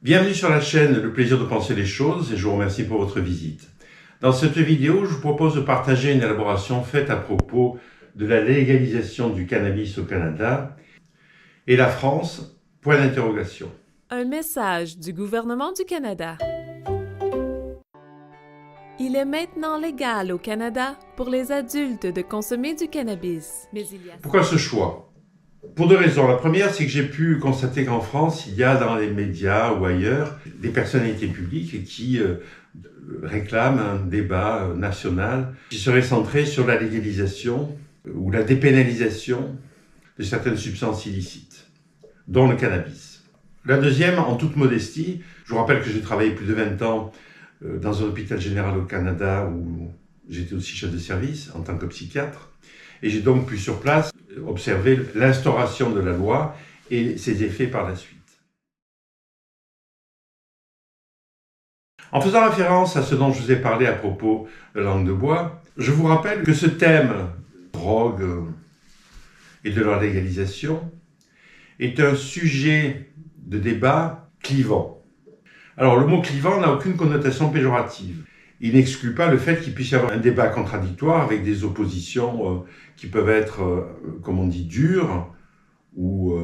Bienvenue sur la chaîne Le Plaisir de Penser les Choses et je vous remercie pour votre visite. Dans cette vidéo, je vous propose de partager une élaboration faite à propos de la légalisation du cannabis au Canada et la France, point d'interrogation. Un message du gouvernement du Canada. Il est maintenant légal au Canada pour les adultes de consommer du cannabis. Mais il y a... Pourquoi ce choix ? Pour deux raisons. La première, c'est que j'ai pu constater qu'en France, il y a dans les médias ou ailleurs des personnalités publiques qui réclament un débat national qui serait centré sur la légalisation ou la dépénalisation de certaines substances illicites, dont le cannabis. La deuxième, en toute modestie, je vous rappelle que j'ai travaillé plus de 20 ans dans un hôpital général au Canada où j'étais aussi chef de service en tant que psychiatre. Et j'ai donc pu sur place observer l'instauration de la loi et ses effets par la suite. En faisant référence à ce dont je vous ai parlé à propos de la langue de bois, je vous rappelle que ce thème, drogue et de leur légalisation, est un sujet de débat clivant. Alors le mot clivant n'a aucune connotation péjorative. Il n'exclut pas le fait qu'il puisse y avoir un débat contradictoire avec des oppositions qui peuvent être, comme on dit, dures ou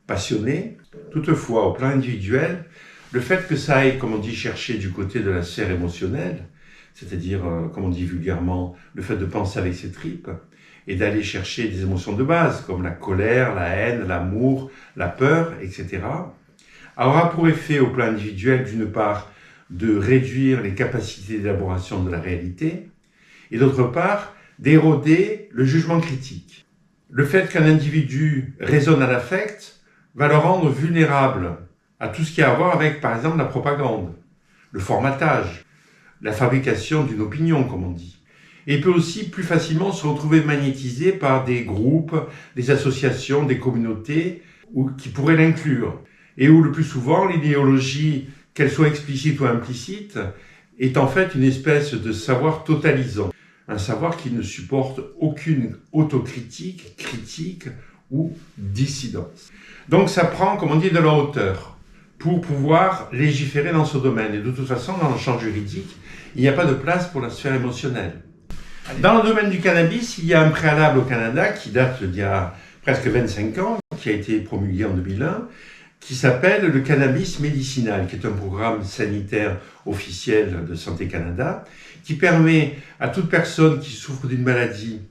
passionnées. Toutefois, au plan individuel, le fait que ça aille, comme on dit, chercher du côté de la sphère émotionnelle, c'est-à-dire, comme on dit vulgairement, le fait de penser avec ses tripes, et d'aller chercher des émotions de base, comme la colère, la haine, l'amour, la peur, etc., aura pour effet au plan individuel, d'une part, de réduire les capacités d'élaboration de la réalité, et d'autre part, d'éroder le jugement critique. Le fait qu'un individu raisonne à l'affect va le rendre vulnérable à tout ce qui a à voir avec, par exemple, la propagande, le formatage, la fabrication d'une opinion, comme on dit. Et il peut aussi plus facilement se retrouver magnétisé par des groupes, des associations, des communautés qui pourraient l'inclure, et où le plus souvent l'idéologie, qu'elle soit explicite ou implicite, est en fait une espèce de savoir totalisant. Un savoir qui ne supporte aucune autocritique, critique ou dissidence. Donc ça prend, comme on dit, de la hauteur pour pouvoir légiférer dans ce domaine. Et de toute façon, dans le champ juridique, il n'y a pas de place pour la sphère émotionnelle. Dans le domaine du cannabis, il y a un préalable au Canada qui date d'il y a presque 25 ans, qui a été promulgué en 2001, qui s'appelle le cannabis médicinal, qui est un programme sanitaire officiel de Santé Canada, qui permet à toute personne qui souffre d'une maladie,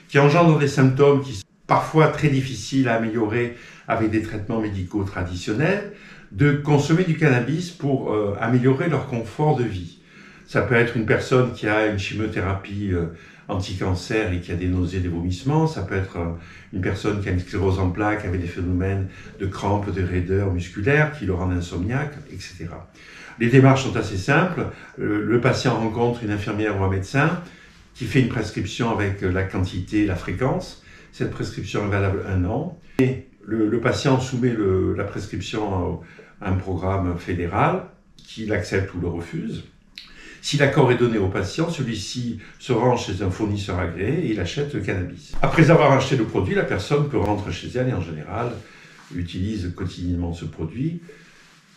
qui engendre des symptômes qui sont parfois très difficiles à améliorer avec des traitements médicaux traditionnels, de consommer du cannabis pour améliorer leur confort de vie. Ça peut être une personne qui a une chimiothérapie anti-cancer et qui a des nausées, des vomissements. Ça peut être une personne qui a une sclérose en plaques avec des phénomènes de crampes, de raideur musculaire qui le rendent insomniaque, etc. Les démarches sont assez simples. Le patient rencontre une infirmière ou un médecin qui fait une prescription avec la quantité, la fréquence. Cette prescription est valable 1 an. Et le patient soumet la prescription à un programme fédéral qui l'accepte ou le refuse. Si l'accord est donné au patient, celui-ci se rend chez un fournisseur agréé et il achète le cannabis. Après avoir acheté le produit, la personne peut rentrer chez elle et en général utilise quotidiennement ce produit.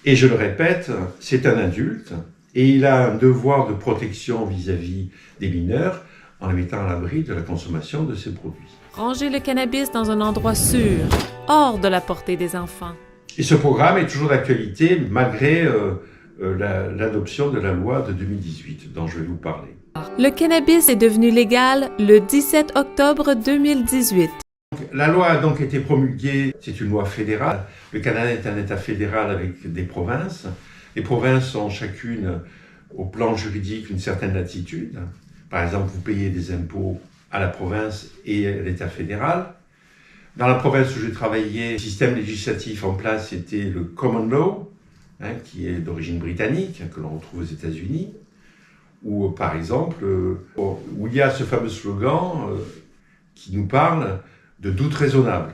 Et je le répète, c'est un adulte et il a un devoir de protection vis-à-vis des mineurs en les mettant à l'abri de la consommation de ces produits. Rangez le cannabis dans un endroit sûr, hors de la portée des enfants. Et ce programme est toujours d'actualité malgré l'adoption de la loi de 2018 dont je vais vous parler. Le cannabis est devenu légal le 17 octobre 2018. La loi a donc été promulguée, c'est une loi fédérale. Le Canada est un État fédéral avec des provinces. Les provinces ont chacune, au plan juridique, une certaine latitude. Par exemple, vous payez des impôts à la province et à l'État fédéral. Dans la province où j'ai travaillé, le système législatif en place était le Common Law, qui est d'origine britannique, que l'on retrouve aux États-Unis, où, par exemple, où il y a ce fameux slogan qui nous parle de doute raisonnable.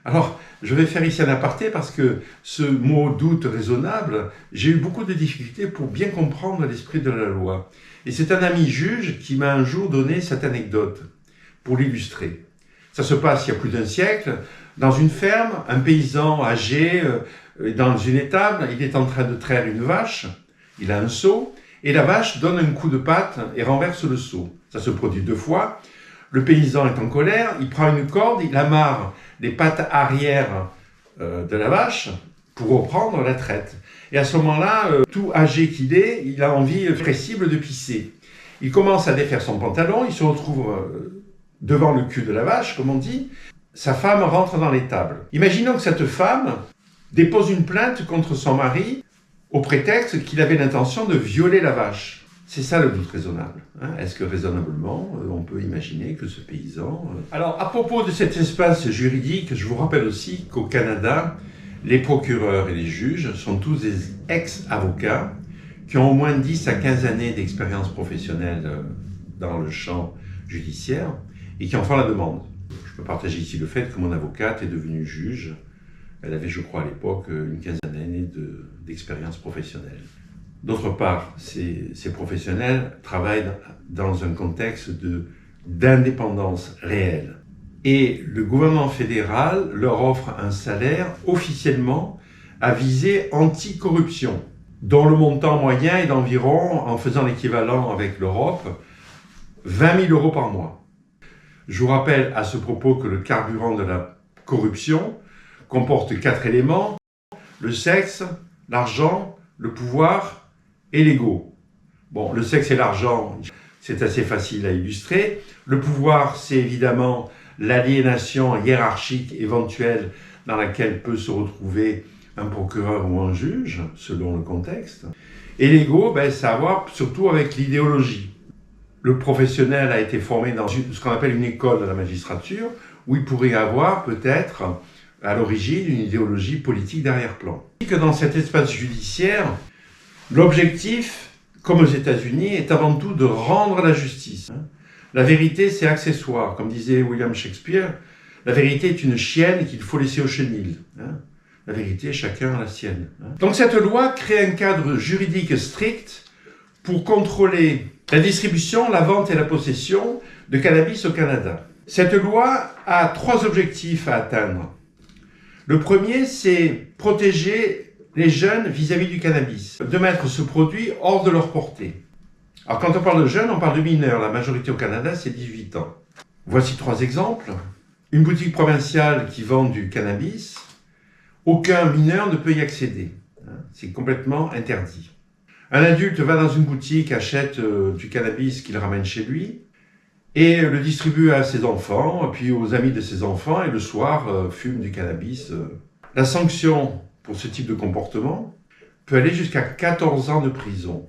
Alors, je vais faire ici un aparté parce que ce mot doute raisonnable, j'ai eu beaucoup de difficultés pour bien comprendre l'esprit de la loi. Et c'est un ami juge qui m'a un jour donné cette anecdote pour l'illustrer. Ça se passe il y a plus d'1 siècle, Dans une ferme, un paysan âgé, dans une étable, il est en train de traire une vache, il a un seau, et la vache donne un coup de patte et renverse le seau. Ça se produit 2 fois. Le paysan est en colère, il prend une corde, il amarre les pattes arrière de la vache pour reprendre la traite. Et à ce moment-là, tout âgé qu'il est, il a envie pressible de pisser. Il commence à défaire son pantalon, il se retrouve devant le cul de la vache, comme on dit. Sa femme rentre dans l'étable. Imaginons que cette femme dépose une plainte contre son mari au prétexte qu'il avait l'intention de violer la vache. C'est ça le doute raisonnable. Est-ce que raisonnablement, on peut imaginer que ce paysan... Alors, à propos de cet espace juridique, je vous rappelle aussi qu'au Canada, les procureurs et les juges sont tous des ex-avocats qui ont au moins 10 à 15 années d'expérience professionnelle dans le champ judiciaire et qui en font la demande. Je peux partager ici le fait que mon avocate est devenue juge. Elle avait, je crois, à l'époque, une quinzaine d'années d'expérience professionnelle. D'autre part, ces professionnels travaillent dans un contexte d'indépendance réelle. Et le gouvernement fédéral leur offre un salaire officiellement à visée anti-corruption, dont le montant moyen est d'environ, en faisant l'équivalent avec l'Europe, 20 000 € par mois. Je vous rappelle à ce propos que le carburant de la corruption comporte 4 éléments: le sexe, l'argent, le pouvoir et l'ego. Bon, le sexe et l'argent, c'est assez facile à illustrer. Le pouvoir, c'est évidemment l'aliénation hiérarchique éventuelle dans laquelle peut se retrouver un procureur ou un juge, selon le contexte. Et l'ego, ça a à voir surtout avec l'idéologie. Le professionnel a été formé dans ce qu'on appelle une école de la magistrature, où il pourrait y avoir peut-être à l'origine une idéologie politique d'arrière-plan. Que dans cet espace judiciaire, l'objectif, comme aux États-Unis, est avant tout de rendre la justice. La vérité, c'est accessoire. Comme disait William Shakespeare, la vérité est une chienne qu'il faut laisser au chenil. La vérité, chacun a la sienne. Donc cette loi crée un cadre juridique strict pour contrôler la distribution, la vente et la possession de cannabis au Canada. Cette loi a 3 objectifs à atteindre. Le premier, c'est protéger les jeunes vis-à-vis du cannabis, de mettre ce produit hors de leur portée. Alors quand on parle de jeunes, on parle de mineurs. La majorité au Canada, c'est 18 ans. Voici 3 exemples. Une boutique provinciale qui vend du cannabis, aucun mineur ne peut y accéder. C'est complètement interdit. Un adulte va dans une boutique, achète du cannabis qu'il ramène chez lui et le distribue à ses enfants, puis aux amis de ses enfants, et le soir fume du cannabis. La sanction pour ce type de comportement peut aller jusqu'à 14 ans de prison.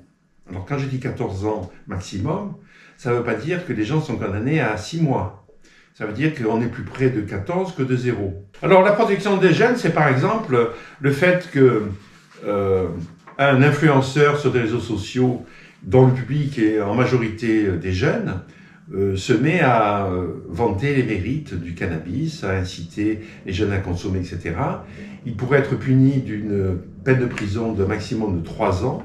Alors quand je dis 14 ans maximum, ça ne veut pas dire que les gens sont condamnés à 6 mois. Ça veut dire qu'on est plus près de 14 que de 0. Alors la protection des jeunes, c'est par exemple le fait que un influenceur sur des réseaux sociaux dont le public est en majorité des jeunes se met à vanter les mérites du cannabis, à inciter les jeunes à consommer, etc. Il pourrait être puni d'une peine de prison de maximum de 3 ans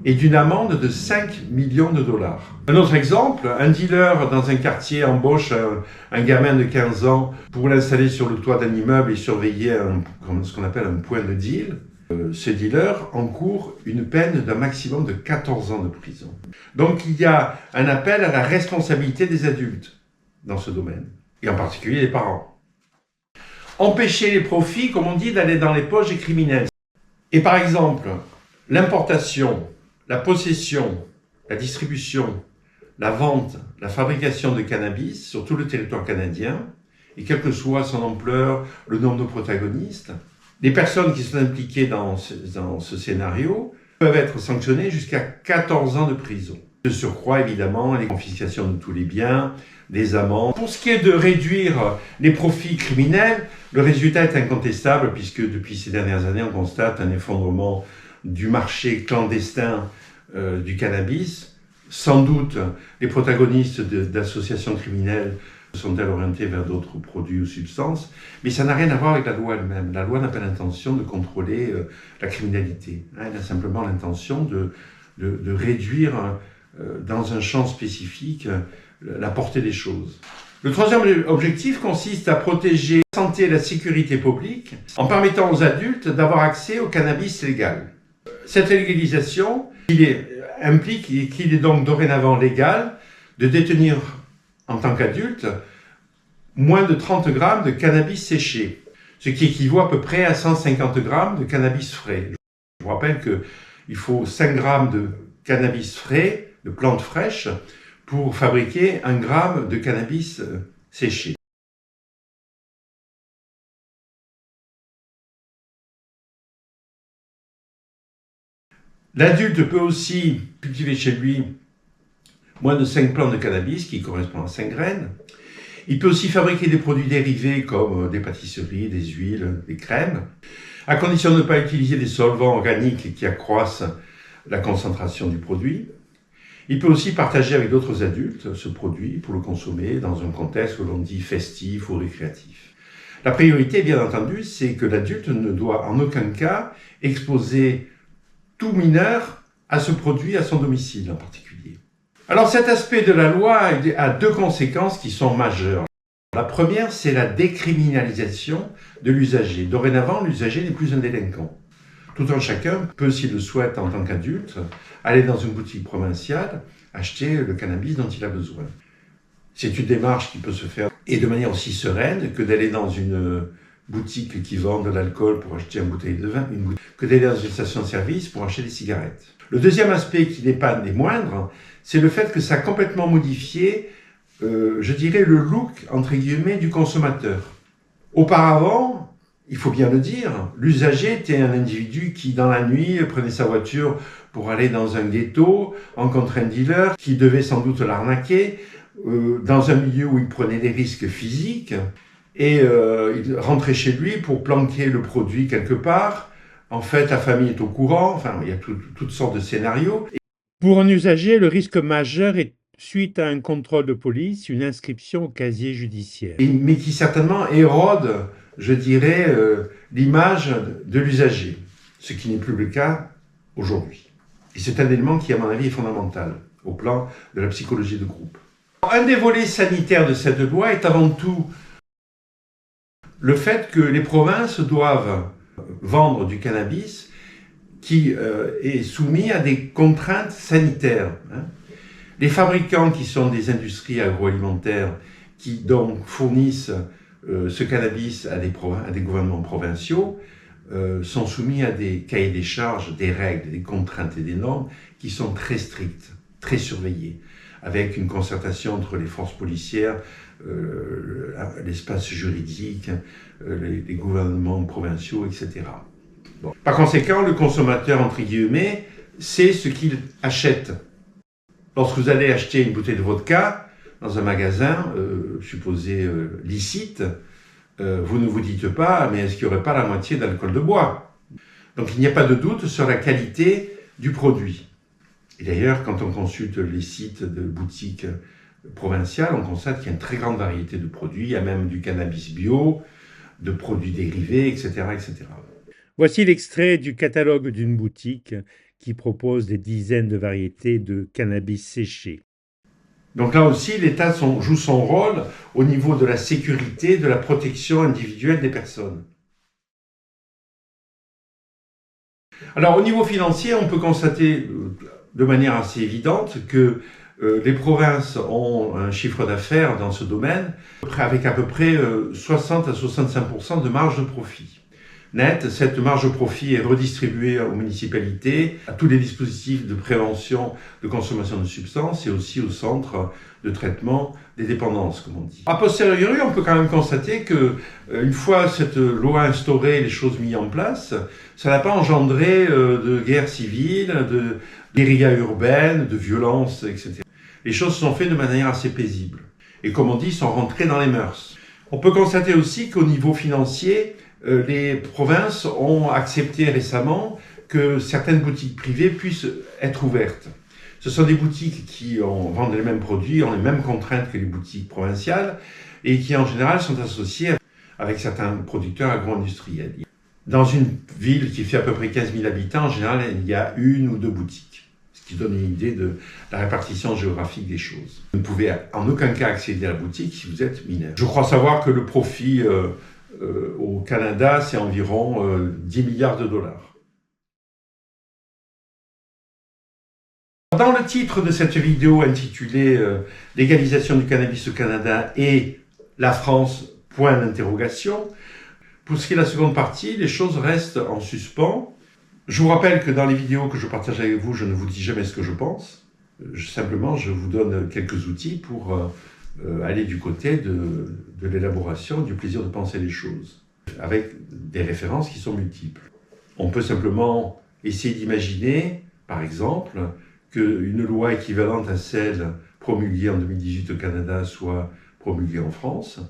et d'une amende de 5 millions de dollars. Un autre exemple, un dealer dans un quartier embauche un gamin de 15 ans pour l'installer sur le toit d'un immeuble et surveiller ce qu'on appelle un point de deal. Ce dealer encourt une peine d'un maximum de 14 ans de prison. Donc il y a un appel à la responsabilité des adultes dans ce domaine, et en particulier les parents. Empêcher les profits, comme on dit, d'aller dans les poches des criminels. Et par exemple, l'importation, la possession, la distribution, la vente, la fabrication de cannabis sur tout le territoire canadien, et quelle que soit son ampleur, le nombre de protagonistes, les personnes qui sont impliquées dans ce scénario peuvent être sanctionnées jusqu'à 14 ans de prison. De surcroît, évidemment, les confiscations de tous les biens, les amendes. Pour ce qui est de réduire les profits criminels, le résultat est incontestable puisque depuis ces dernières années, on constate un effondrement du marché clandestin du cannabis. Sans doute, les protagonistes d'associations criminelles sont-elles orientées vers d'autres produits ou substances, mais ça n'a rien à voir avec la loi elle-même. La loi n'a pas l'intention de contrôler la criminalité. Elle a simplement l'intention de réduire dans un champ spécifique la portée des choses. Le troisième objectif consiste à protéger la santé et la sécurité publique en permettant aux adultes d'avoir accès au cannabis légal. Cette légalisation implique qu'il est donc dorénavant légal de détenir en tant qu'adulte moins de 30 grammes de cannabis séché, ce qui équivaut à peu près à 150 grammes de cannabis frais. Je vous rappelle qu'il faut 5 grammes de cannabis frais, de plantes fraîches, pour fabriquer 1 gramme de cannabis séché. L'adulte peut aussi cultiver chez lui moins de 5 plantes de cannabis, qui correspondent à 5 graines. Il peut aussi fabriquer des produits dérivés comme des pâtisseries, des huiles, des crèmes, à condition de ne pas utiliser des solvants organiques qui accroissent la concentration du produit. Il peut aussi partager avec d'autres adultes ce produit pour le consommer dans un contexte que l'on dit festif ou récréatif. La priorité, bien entendu, c'est que l'adulte ne doit en aucun cas exposer tout mineur à ce produit à son domicile en particulier. Alors cet aspect de la loi a 2 conséquences qui sont majeures. La première, c'est la décriminalisation de l'usager. Dorénavant, l'usager n'est plus un délinquant. Tout un chacun peut, s'il le souhaite en tant qu'adulte, aller dans une boutique provinciale, acheter le cannabis dont il a besoin. C'est une démarche qui peut se faire et de manière aussi sereine que d'aller dans une boutique qui vend de l'alcool pour acheter une bouteille de vin, que d'aller dans une station-service pour acheter des cigarettes. Le deuxième aspect qui n'est pas des moindres, c'est le fait que ça a complètement modifié, je dirais, le look, entre guillemets, du consommateur. Auparavant, il faut bien le dire, l'usager était un individu qui, dans la nuit, prenait sa voiture pour aller dans un ghetto, rencontrer un dealer qui devait sans doute l'arnaquer, dans un milieu où il prenait des risques physiques, et il rentrait chez lui pour planquer le produit quelque part. En fait, la famille est au courant, enfin, il y a toutes sortes de scénarios. Pour un usager, le risque majeur est, suite à un contrôle de police, une inscription au casier judiciaire. Mais qui certainement érode, je dirais, l'image de l'usager, ce qui n'est plus le cas aujourd'hui. Et c'est un élément qui, à mon avis, est fondamental au plan de la psychologie de groupe. Un des volets sanitaires de cette loi est avant tout le fait que les provinces doivent vendre du cannabis qui est soumis à des contraintes sanitaires. Les fabricants qui sont des industries agroalimentaires qui donc fournissent ce cannabis à des gouvernements provinciaux sont soumis à des cahiers des charges, des règles, des contraintes et des normes qui sont très strictes, très surveillées, avec une concertation entre les forces policières, l'espace juridique, les gouvernements provinciaux, etc. Bon. Par conséquent, le consommateur, entre guillemets, sait ce qu'il achète. Lorsque vous allez acheter une bouteille de vodka dans un magasin, supposé licite, vous ne vous dites pas, mais est-ce qu'il n'y aurait pas la moitié d'alcool de bois? Donc il n'y a pas de doute sur la qualité du produit. Et d'ailleurs, quand on consulte les sites de boutiques provinciales, on constate qu'il y a une très grande variété de produits. Il y a même du cannabis bio, de produits dérivés, etc., etc. Voici l'extrait du catalogue d'une boutique qui propose des dizaines de variétés de cannabis séché. Donc là aussi, l'État joue son rôle au niveau de la sécurité, de la protection individuelle des personnes. Alors au niveau financier, on peut constater de manière assez évidente que les provinces ont un chiffre d'affaires dans ce domaine avec à peu près 60 à 65% de marge de profit. Net, cette marge de profit est redistribuée aux municipalités, à tous les dispositifs de prévention de consommation de substances et aussi au centre de traitement des dépendances, comme on dit. A posteriori, on peut quand même constater que, une fois cette loi instaurée, les choses mises en place, ça n'a pas engendré de guerre civile, de guérilla urbaine, de violence, etc. Les choses sont faites de manière assez paisible. Et comme on dit, sont rentrées dans les mœurs. On peut constater aussi qu'au niveau financier, les provinces ont accepté récemment que certaines boutiques privées puissent être ouvertes. Ce sont des boutiques qui vendent les mêmes produits, ont les mêmes contraintes que les boutiques provinciales et qui en général sont associées avec certains producteurs agro-industriels. Dans une ville qui fait à peu près 15 000 habitants, en général, il y a 1 ou 2 boutiques, ce ce qui donne une idée de la répartition géographique des choses. Vous ne pouvez en aucun cas accéder à la boutique si vous êtes mineur. Je crois savoir que le profit au Canada, c'est environ 10 milliards de dollars. Dans le titre de cette vidéo intitulée « Légalisation du cannabis au Canada et la France, point d'interrogation », pour ce qui est de la seconde partie, les choses restent en suspens. Je vous rappelle que dans les vidéos que je partage avec vous, je ne vous dis jamais ce que je pense. Simplement, je vous donne quelques outils pour aller du côté de l'élaboration, du plaisir de penser les choses, avec des références qui sont multiples. On peut simplement essayer d'imaginer, par exemple, qu'une loi équivalente à celle promulguée en 2018 au Canada soit promulguée en France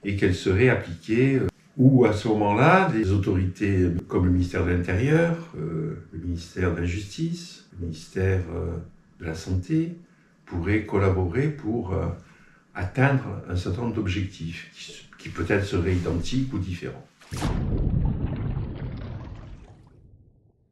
et qu'elle serait appliquée, où à ce moment-là, des autorités comme le ministère de l'Intérieur, le ministère de la Justice, le ministère de la Santé pourraient collaborer pour atteindre un certain nombre d'objectifs qui peut-être seraient identiques ou différents.